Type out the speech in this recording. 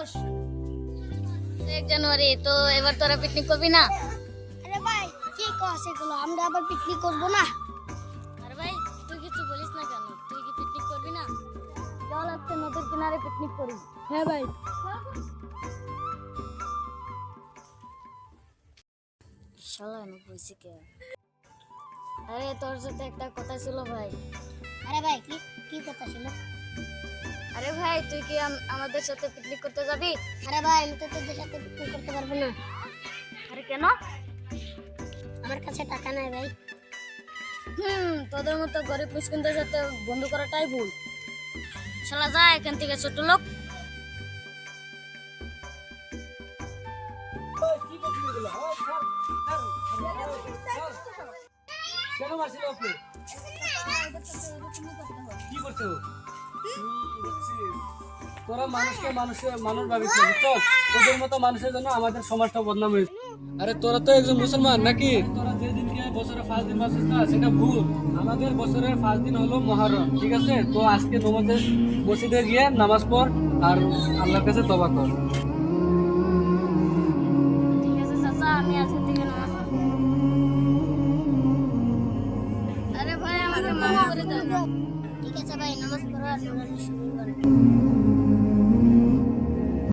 দোষ 1 জানুয়ারি তো এবার তোরা পিকনিক করবি না? আরে ভাই কি কস এগুলো, আমরা আবার পিকনিক করব না? আরে ভাই তুই কিছু বলিস না কেন? তুই কি পিকনিক করবি না? চল আজকে নদীর কিনারে পিকনিক করি। হ্যাঁ ভাই। শালা আমি কইছি কে? আরে তোর সাথে একটা কথা ছিল ভাই। আরে ভাই কি কি কথা ছিল? আরে ভাই তুই কি আমাদের সাথে পিকনিক করতে যাবি? আরে ভাই আমি তো তোদের সাথে পিকনিক করতে পারবো না, আরে কেন? আমার কাছে টাকা নাই ভাই। তোদের মতো গরিব মিসকিনদের সাথে বন্ধু করাটাই ভুল। শালা যা এখান থেকে, ছোট লোক। কেন মারছিল আপনি? কি করছো? তোরা মানুষকে মানুষ ভাবিস না, বুঝছো? তোদের মতো মানুষের জন্য আমাদের সমাজটা বদনাম হয়েছে। আরে তোরা তো একজন মুসলমান নাকি? তোরা যেদিনকে বছরে 5 দিন বাঁচিস না সেটা ভুল। আমাদের বছরের 5 দিন হলো মহররম, ঠিক আছে? তো আজকে তোমাদের মসজিদে গিয়ে নামাজ পড় আর আল্লাহর কাছে তওবা কর। ঠিক আছে চাচা, আমি আজকে থেকে নামাজ পড়ব। আরে ভাই আমাকে মাফ করে দাও। ঠিক আছে ভাই, নামাজ পড়ো আর নামাজ শুরু করো।